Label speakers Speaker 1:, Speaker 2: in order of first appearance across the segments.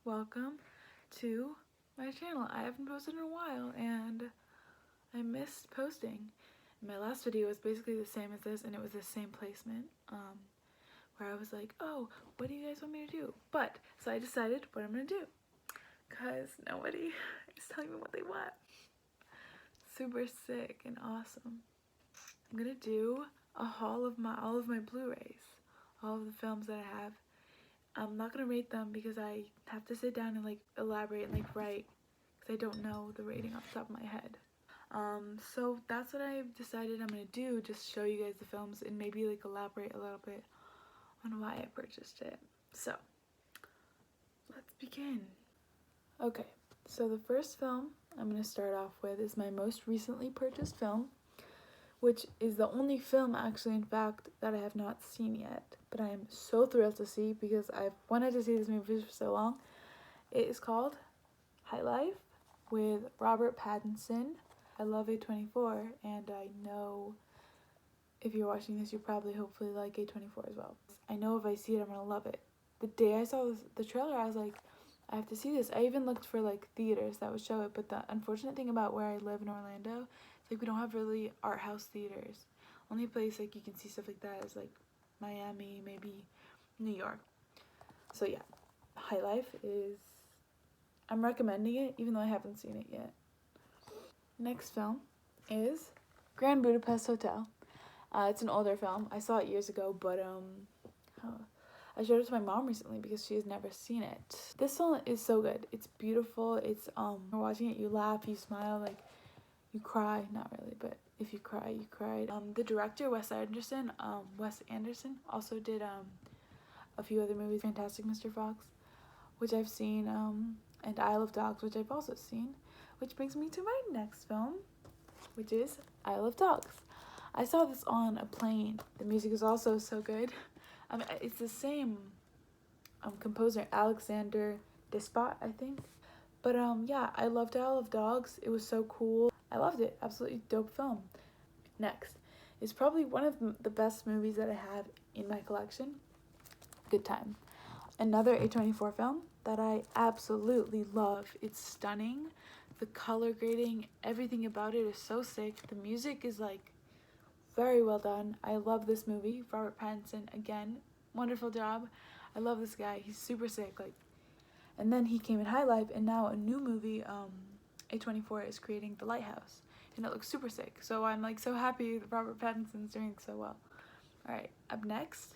Speaker 1: Welcome to my channel. I haven't posted in a while and I missed posting. My last video was basically the same as this and it was the same placement where I was like, oh, what do you guys want me to do? So I decided what I'm gonna do because nobody is telling me what they want. Super sick and awesome. I'm gonna do a haul of all of my Blu-rays, all of the films that I have. I'm not gonna rate them because I have to sit down and like elaborate and like write because I don't know the rating off the top of my head. So that's what I've decided I'm gonna do, just show you guys the films and maybe like elaborate a little bit on why I purchased it. So let's begin. Okay, so the first film I'm gonna start off with is my most recently purchased film, which is the only film actually in fact that I have not seen yet, but I am so thrilled to see because I've wanted to see this movie for so long. It is called High Life with Robert Pattinson. I love A24 and I know if you're watching this you probably hopefully like A24 as well. I know if I see it I'm gonna love it. The day I saw the trailer I was like, I have to see this. I even looked for like theaters that would show it, but the unfortunate thing about where I live in Orlando, it's like we don't have really art house theaters. Only place like you can see stuff like that is like Miami, maybe New York. So yeah, High Life is, I'm recommending it even though I haven't seen it yet. Next film is Grand Budapest Hotel. It's an older film. I saw it years ago, but I showed it to my mom recently because she has never seen it. This film is so good. It's beautiful. It's watching it, you laugh, you smile, like you cry. Not really, but if you cry, you cried. The director Wes Anderson also did a few other movies, Fantastic Mr. Fox, which I've seen, and Isle of Dogs, which I've also seen, which brings me to my next film, which is Isle of Dogs. I saw this on a plane. The music is also so good. It's the same composer, Alexander Despot, I think. But yeah, I loved Isle of Dogs. It was so cool. I loved it. Absolutely dope film. Next is probably one of the best movies that I have in my collection, Good Time. Another A24 film that I absolutely love. It's stunning. The color grading, everything about it is so sick. The music is like very well done. I love this movie. Robert Pattinson, again, wonderful job. I love this guy. He's super sick. Like, and then he came in High Life, and now a new movie, A24 is creating The Lighthouse, and it looks super sick. So I'm like so happy that Robert Pattinson's doing so well. All right, up next,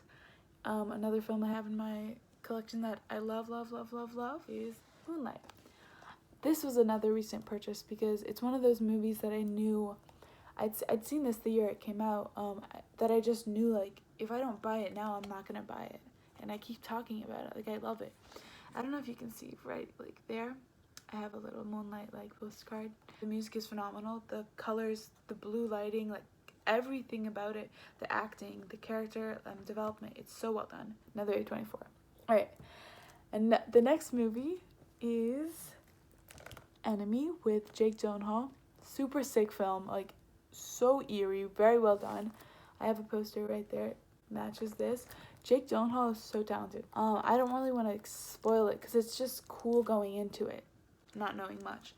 Speaker 1: another film I have in my collection that I love is Moonlight. This was another recent purchase because it's one of those movies that I knew I'd seen this the year it came out, that I just knew, like, if I don't buy it now, I'm not gonna buy it. And I keep talking about it, like, I love it. I don't know if you can see, right, like, there, I have a little Moonlight, like, postcard. The music is phenomenal, the colors, the blue lighting, like, everything about it, the acting, the character development, it's so well done. Another A24. Alright, and the next movie is Enemy with Jake Gyllenhaal. Super sick film, like, so eerie, very well done. I have a poster right there, matches this. Jake Gyllenhaal is so talented. I don't really want to spoil it because it's just cool going into it, not knowing much.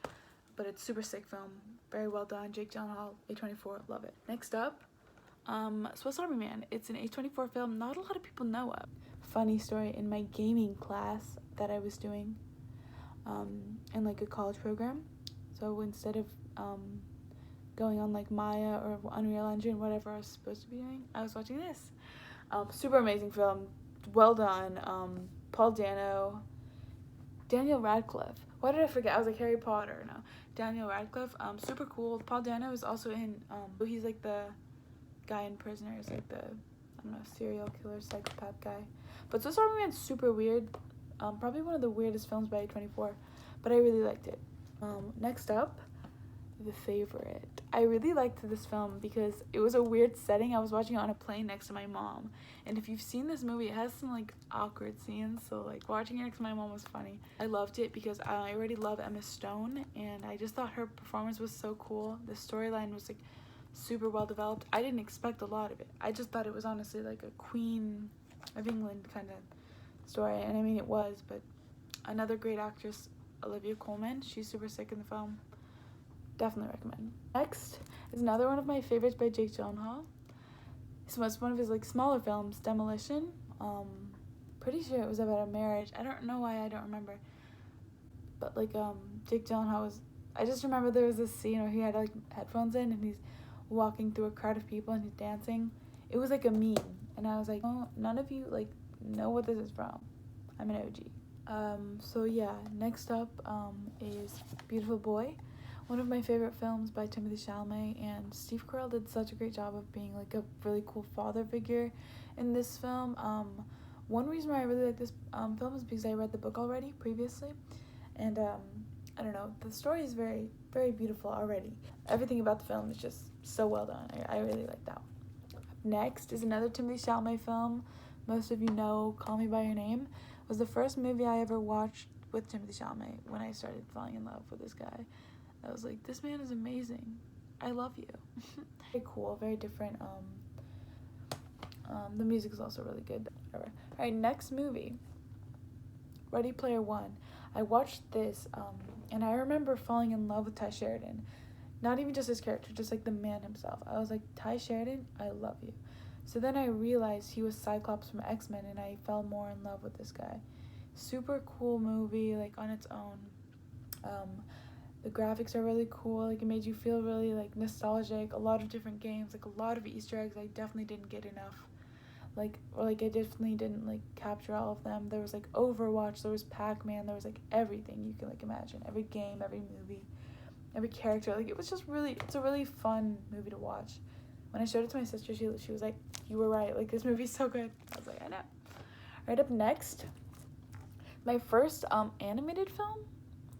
Speaker 1: But it's super sick film, very well done. Jake Gyllenhaal, A24, love it. Next up, Swiss Army Man. It's an A24 film not a lot of people know of. Funny story, in my gaming class that I was doing, in like a college program, so instead of going on like Maya or Unreal Engine, whatever I was supposed to be doing, I was watching this. Super amazing film, well done. Paul Dano, Daniel Radcliffe. Why did I forget? I was like Harry Potter. No, Daniel Radcliffe. Super cool. Paul Dano is also in. He's like the guy in Prisoners, like the, I don't know, serial killer psychopath guy. But Swiss Army Man's super weird. Probably one of the weirdest films by A24, but I really liked it. Next up, The Favorite. I really liked this film because it was a weird setting. I was watching it on a plane next to my mom, and if you've seen this movie, it has some like awkward scenes, so like watching it next to my mom was funny. I loved it because I already love Emma Stone, and I just thought her performance was so cool. The storyline was like super well developed. I didn't expect a lot of it. I just thought it was honestly like a Queen of England kind of story, and I mean it was, but Another great actress, Olivia Colman. She's super sick in the film. Definitely recommend. Next is another one of my favorites by Jake Gyllenhaal. It's one of his like smaller films, Demolition. Pretty sure it was about a marriage. I don't know why I don't remember. But like Jake Gyllenhaal was. I just remember there was this scene where he had like headphones in and he's walking through a crowd of people and he's dancing. It was like a meme, and I was like, oh, none of you like know what this is from. I'm an OG. So yeah, next up is Beautiful Boy, one of my favorite films by Timothy Chalamet, and Steve Carell did such a great job of being like a really cool father figure in this film. One reason why I really like this film is because I read the book already previously, and I don't know, the story is very, very beautiful already. Everything about the film is just so well done. I really like that one. Next is another Timothy Chalamet film. Most of you know Call Me By Your Name. It was the first movie I ever watched with Timothy Chalamet when I started falling in love with this guy. I was like, this man is amazing. I love you. Very cool, very different. The music is also really good. Alright, next movie. Ready Player One. I watched this, and I remember falling in love with Ty Sheridan. Not even just his character, just like the man himself. I was like, Ty Sheridan, I love you. So then I realized he was Cyclops from X-Men, and I fell more in love with this guy. Super cool movie, like on its own. The graphics are really cool. Like it made you feel really like nostalgic. A lot of different games, like a lot of Easter eggs. I definitely didn't get enough. I definitely didn't like capture all of them. There was like Overwatch, there was Pac-Man, there was like everything you can like imagine. Every game, every movie, every character. Like it's a really fun movie to watch. When I showed it to my sister, she was like, you were right, like this movie's so good. I was like, I know. Right, up next, my first animated film,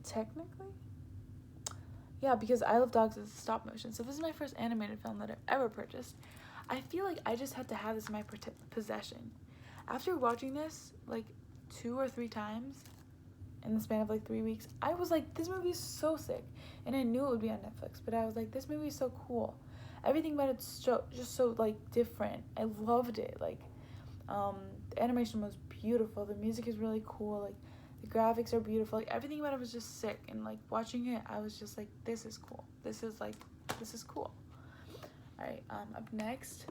Speaker 1: technically. Yeah, because I Love Dogs is stop motion. So this is my first animated film that I've ever purchased. I feel like I just had to have this in my possession. After watching this like 2 or 3 times in the span of like 3 weeks, I was like, this movie is so sick. And I knew it would be on Netflix, but I was like, this movie is so cool. Everything about it's just so like different. I loved it. Like the animation was beautiful. The music is really cool. Like the graphics are beautiful. Like everything about it was just sick. And like watching it, I was just like, this is cool. This is cool. Alright, up next,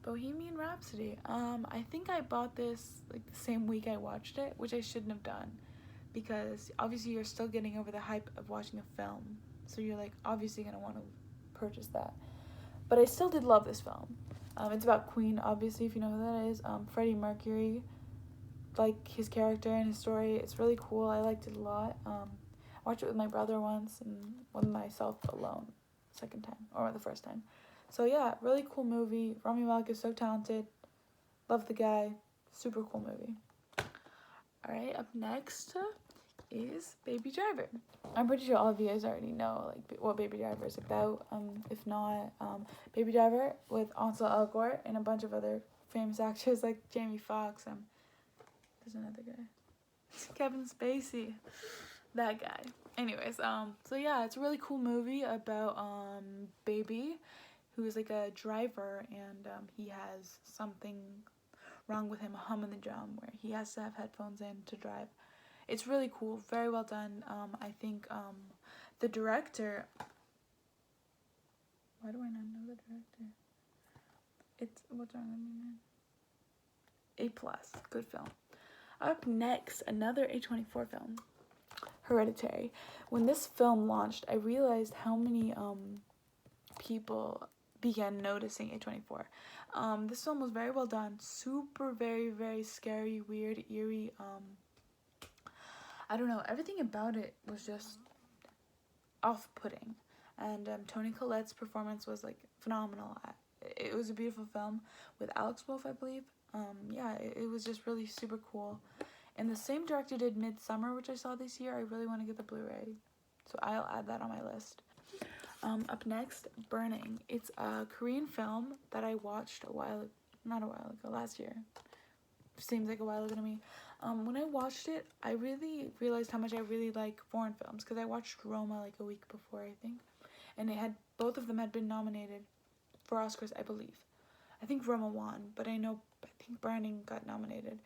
Speaker 1: Bohemian Rhapsody. I think I bought this like the same week I watched it, which I shouldn't have done, because obviously you're still getting over the hype of watching a film, so you're like obviously gonna want to purchase that. But I still did love this film. It's about Queen, obviously, if you know who that is. Freddie Mercury, like his character and his story. It's really cool. I liked it a lot. I watched it with my brother once and with myself alone, second time or the first time. So yeah, really cool movie. Rami Malek is so talented. Love the guy. Super cool movie. Alright, up next is Baby Driver. I'm pretty sure all of you guys already know like what Baby Driver is about. If not, Baby Driver with Ansel Elgort and a bunch of other famous actors like Jamie Foxx. There's another guy. Kevin Spacey. That guy. Anyways, so yeah, it's a really cool movie about Baby, who is like a driver, and he has something wrong with him, a hum in the drum, where he has to have headphones in to drive. It's really cool, very well done. I think the director, why do I not know the director? What's wrong with me, man? A+, good film. Up next, another A24 film, Hereditary. When this film launched, I realized how many people began noticing A24. This film was very well done, super, very, very scary, weird, eerie. I don't know, everything about it was just off-putting, and Toni Collette's performance was like phenomenal. It was a beautiful film with Alex Wolff, I believe. Yeah, it was just really super cool. And the same director did Midsummer, which I saw this year. I really want to get the Blu-ray, so I'll add that on my list. Up next, Burning. It's a Korean film that I watched last year. Seems like a while ago to me. When I watched it, I really realized how much I really like foreign films, because I watched Roma like a week before, I think, and both of them had been nominated for Oscars, I believe. I think Roma won, but I think Burning got nominated.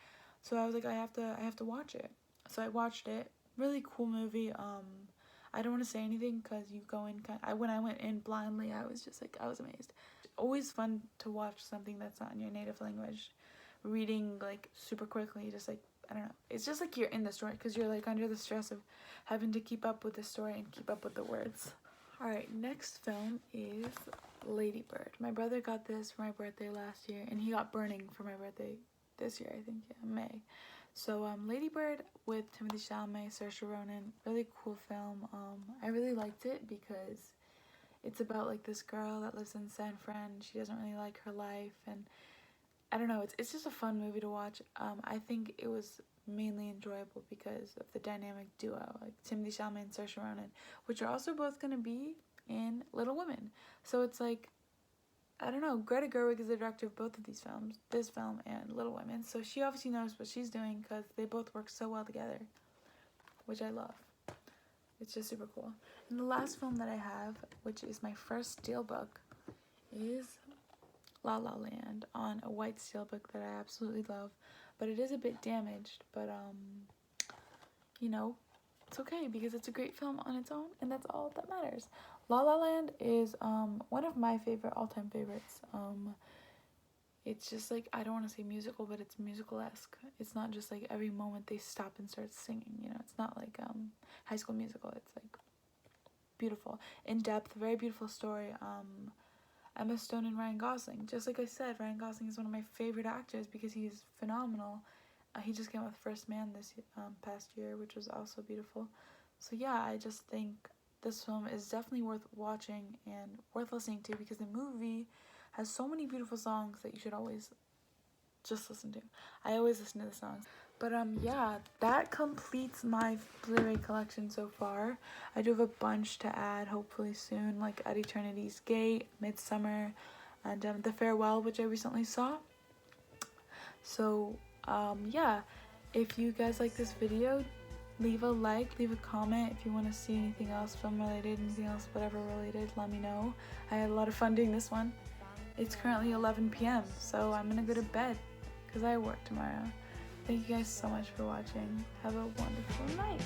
Speaker 1: So I was like, I have to watch it. So I watched it. Really cool movie. I don't want to say anything because you go in when I went in blindly, I was just like, I was amazed. Always fun to watch something that's not in your native language. Reading like super quickly, just like, I don't know. It's just like you're in the story because you're like under the stress of having to keep up with the story and keep up with the words. Alright, next film is Lady Bird. My brother got this for my birthday last year, and he got Burning for my birthday this year, I think, yeah, May. So, Lady Bird with Timothée Chalamet, Saoirse Ronan, really cool film. I really liked it because it's about like this girl that lives in San Fran. She doesn't really like her life, and I don't know, it's just a fun movie to watch. I think it was mainly enjoyable because of the dynamic duo, like Timothée Chalamet and Saoirse Ronan, which are also both going to be in Little Women. So it's like, I don't know, Greta Gerwig is the director of both of these films, this film and Little Women, so she obviously knows what she's doing because they both work so well together, which I love. It's just super cool. And the last film that I have, which is my first steelbook, is La La Land on a white steelbook that I absolutely love, but it is a bit damaged, but you know, it's okay because it's a great film on its own, and that's all that matters. La La Land is one of my favorite all-time favorites. It's just like, I don't want to say musical, but it's musical-esque. It's not just like every moment they stop and start singing, you know. It's not like High School Musical. It's like beautiful, in depth, very beautiful story. Emma Stone and Ryan Gosling. Just like I said, Ryan Gosling is one of my favorite actors because he's phenomenal. He just came with First Man this past year, which was also beautiful. So yeah, I just think this film is definitely worth watching and worth listening to because the movie has so many beautiful songs that you should always just listen to. I always listen to the songs. But yeah, that completes my Blu-ray collection so far. I do have a bunch to add hopefully soon, like At Eternity's Gate, Midsummer, and The Farewell, which I recently saw. So yeah, if you guys like this video, leave a like, leave a comment. If you want to see anything else film related, anything else whatever related, let me know. I had a lot of fun doing this one. It's currently 11 p.m. so I'm gonna go to bed because I work tomorrow. Thank you guys so much for watching. Have a wonderful night.